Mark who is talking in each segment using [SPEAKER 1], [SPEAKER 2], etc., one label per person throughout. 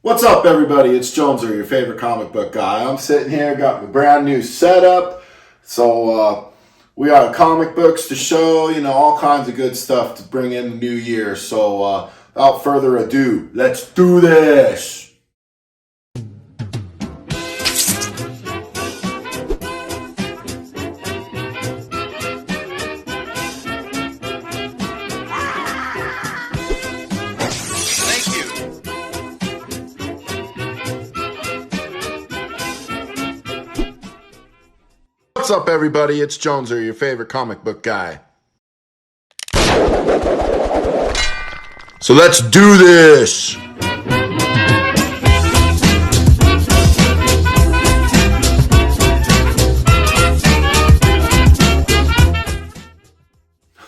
[SPEAKER 1] What's up, everybody? It's Joneser, your favorite comic book guy. I'm sitting here, got my brand new setup. So, we got comic books to show, all kinds of good stuff to bring in the new year. So, without further ado, let's do this. What's up, everybody? It's Joneser, your favorite comic book guy. So let's do this!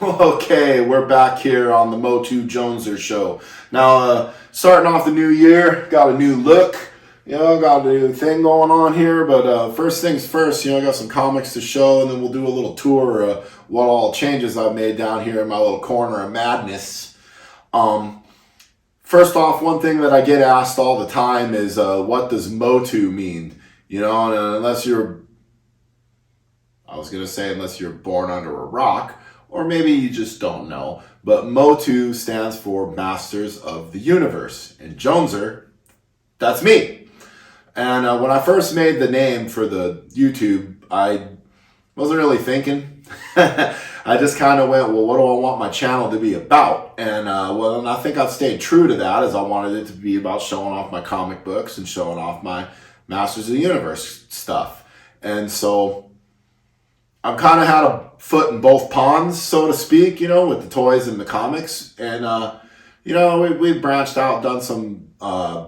[SPEAKER 1] Okay, we're back here on the Motu Joneser show. Now, starting off the new year, got a new look. Got a new thing going on here, but first things first, I got some comics to show, and then we'll do a little tour of what all changes I've made down here in my little corner of madness. First off, one thing that I get asked all the time is, what does motu mean? And unless you're born under a rock, or maybe you just don't know, but motu stands for Masters of the Universe, and Joneser, that's me. And when I first made the name for the YouTube, I wasn't really thinking. I just kind of went, well, what do I want my channel to be about? And and I think I've stayed true to that, as I wanted it to be about showing off my comic books and showing off my Masters of the Universe stuff. And so I've kind of had a foot in both ponds, so to speak, with the toys and the comics. And, we've branched out, done some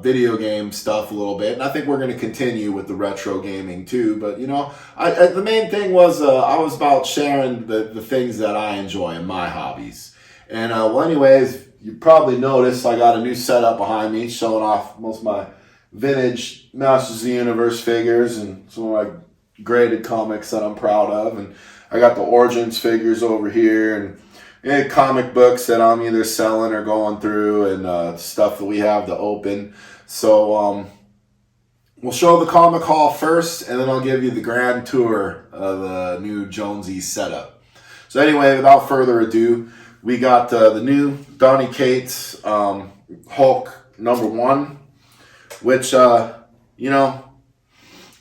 [SPEAKER 1] video game stuff a little bit, and I think we're going to continue with the retro gaming too. But the main thing was I was about sharing the things that I enjoy in my hobbies. And anyways, you probably noticed I got a new setup behind me, showing off most of my vintage Masters of the Universe figures and some of my graded comics that I'm proud of. And I got the Origins figures over here, and comic books that I'm either selling or going through, and stuff that we have to open. So we'll show the comic haul first, and then I'll give you the grand tour of the new Jonesy setup. So anyway, without further ado, we got the new Donny Cates Hulk #1, which, I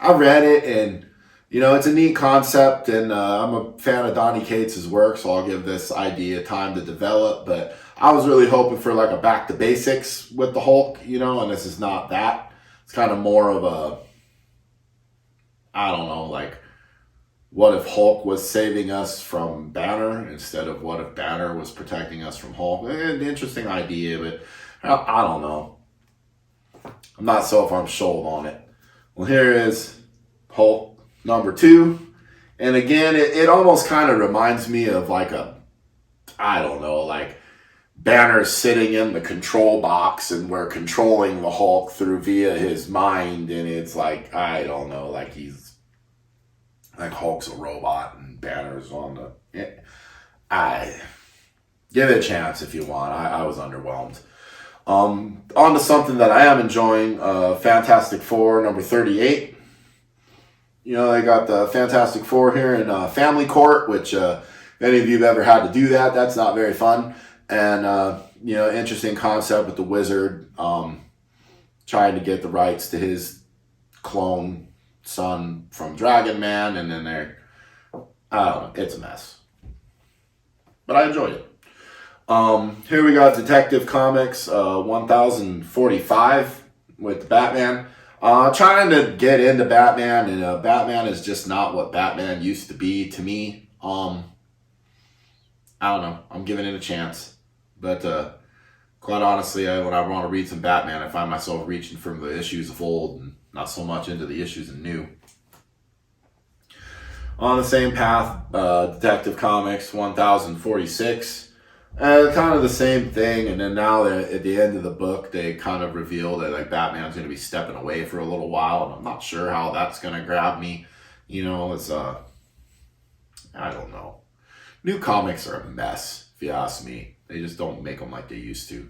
[SPEAKER 1] read it, and it's a neat concept, and I'm a fan of Donny Cates' work, so I'll give this idea time to develop. But I was really hoping for like a back to basics with the Hulk, and this is not that. It's kind of more of a, like, what if Hulk was saving us from Banner instead of what if Banner was protecting us from Hulk? An interesting idea, but I don't know. I'm not so if I'm sold on it. Well, here is Hulk #2, and again, it almost kind of reminds me of like Banner sitting in the control box, and we're controlling the Hulk via his mind, and it's like, I don't know, like he's like Hulk's a robot and Banner's on the. I give it a chance if you want. I was underwhelmed. On to something that I am enjoying, Fantastic Four #38. They got the Fantastic Four here in Family Court, which if any of you have ever had to do that, that's not very fun. And, interesting concept with the Wizard trying to get the rights to his clone son from Dragon Man, and then I don't know, it's a mess. But I enjoyed it. Here we got Detective Comics 1045 with Batman. Trying to get into Batman, and Batman is just not what Batman used to be to me. I don't know. I'm giving it a chance. But quite honestly, when I want to read some Batman, I find myself reaching from the issues of old and not so much into the issues of new. On the same path, Detective Comics 1046. Kind of the same thing, and then now at the end of the book, they kind of reveal that like Batman's going to be stepping away for a little while, and I'm not sure how that's going to grab me. It's I don't know. New comics are a mess, if you ask me. They just don't make them like they used to.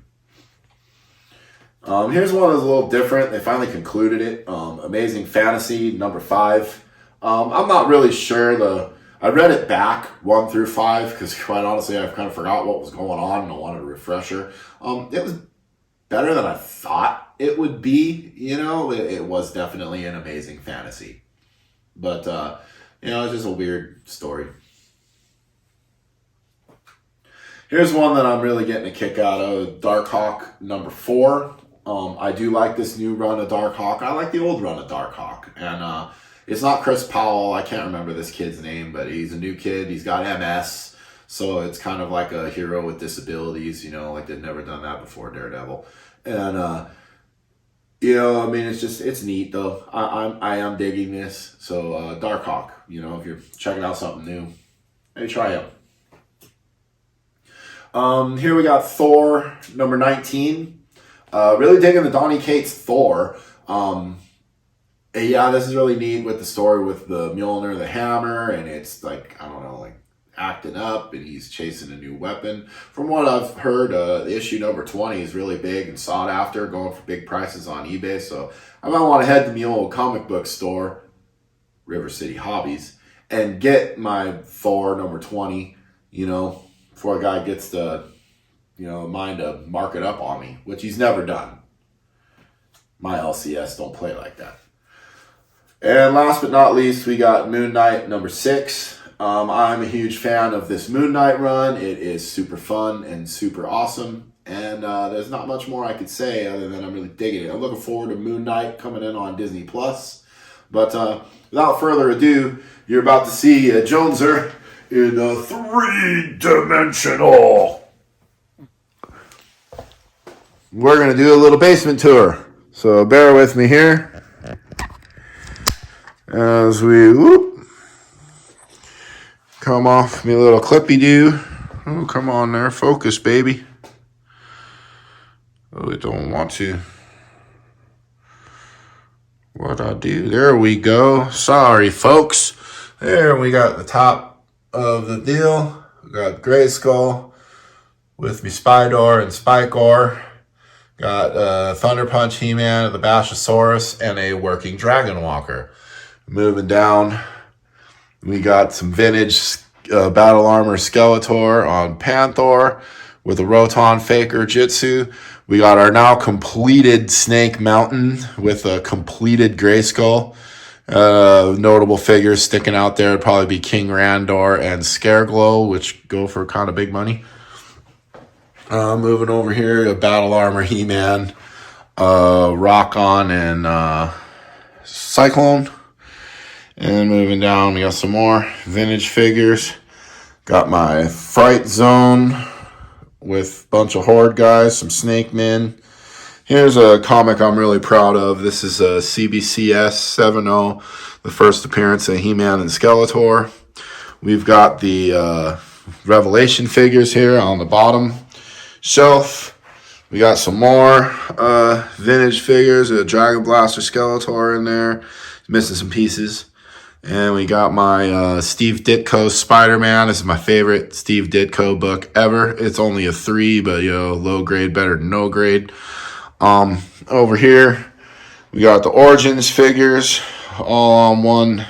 [SPEAKER 1] Here's one that's a little different. They finally concluded it. Amazing Fantasy #5. I'm not really sure. I read it back 1 through 5 because quite honestly, I've kind of forgot what was going on and I wanted a refresher. It was better than I thought it would be. It was definitely an amazing fantasy, but it's just a weird story. Here's one that I'm really getting a kick out of. Darkhawk #4. I do like this new run of Darkhawk. I like the old run of Darkhawk. And it's not Chris Powell. I can't remember this kid's name, but he's a new kid. He's got MS. So it's kind of like a hero with disabilities, like they've never done that before, Daredevil. And, it's neat though. I am digging this. So Darkhawk, if you're checking out something new, maybe try it. Here we got Thor #19. Really digging the Donny Cates Thor. This is really neat with the story with the Mjolnir, the hammer, and it's like, I don't know, like acting up and he's chasing a new weapon. From what I've heard, the issue #20 is really big and sought after, going for big prices on eBay. So I might want to head to my old comic book store, River City Hobbies, and get my Thor #20, before a guy gets the mind to mark it up on me, which he's never done. My LCS don't play like that. And last but not least, we got Moon Knight #6. I'm a huge fan of this Moon Knight run. It is super fun and super awesome. And there's not much more I could say other than I'm really digging it. I'm looking forward to Moon Knight coming in on Disney+. But without further ado, you're about to see Joneser in a 3-dimensional. We're going to do a little basement tour. So bear with me here as we come off me little clippy-doo. Oh, come on there. Focus, baby. Oh, it don't want to. What I do? There we go. Sorry, folks. There we got the top of the deal. We got Grayskull with me Spydor and Spikor. Got Thunder Punch He-Man, the Bashosaurus, and a working Dragon Walker. Moving down, we got some vintage battle armor Skeletor on Panther with a Roton Faker Jitsu. We got our now completed Snake Mountain with a completed Grayskull. Notable figures sticking out there would probably be King Randor and Scareglow, which go for kind of big money. Moving over here to Battle Armor He-Man, Rock-On, and Cyclone. And moving down, we got some more vintage figures. Got my Fright Zone with a bunch of Horde guys, some Snake Men. Here's a comic I'm really proud of. This is a CBCS 7.0, the first appearance of He-Man and Skeletor. We've got the Revelation figures here on the bottom shelf. We got some more vintage figures, a Dragon Blaster Skeletor in there. Missing some pieces. And we got my Steve Ditko Spider-Man. This is my favorite Steve Ditko book ever. It's only a 3, but low grade better than no grade. Over here, we got the Origins figures all on one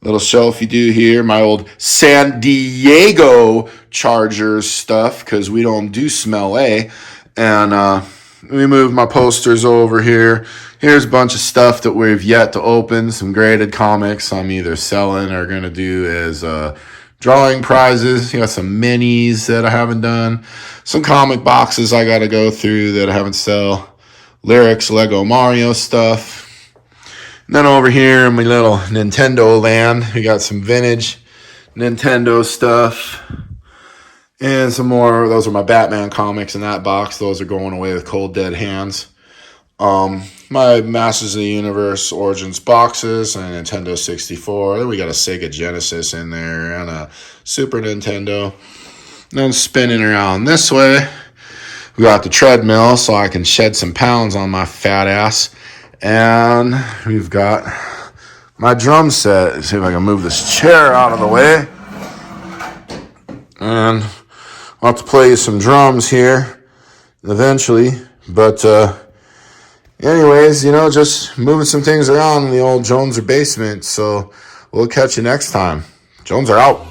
[SPEAKER 1] little shelf you do here. My old San Diego Chargers stuff, because we don't do smell A. And we move my posters over here. Here's a bunch of stuff that we've yet to open. Some graded comics I'm either selling or going to do as drawing prizes. You got some minis that I haven't done. Some comic boxes I got to go through that I haven't sell. Lyrics, Lego Mario stuff. And then over here in my little Nintendo land, we got some vintage Nintendo stuff. And some more. Those are my Batman comics in that box. Those are going away with cold dead hands. My Masters of the Universe Origins boxes and Nintendo 64. Then we got a Sega Genesis in there and a Super Nintendo. And then spinning around this way, we got the treadmill so I can shed some pounds on my fat ass. And we've got my drum set. Let's see if I can move this chair out of the way. And I'll have to play you some drums here eventually. But Anyways, just moving some things around in the old Joneser basement. So we'll catch you next time. Jones are out.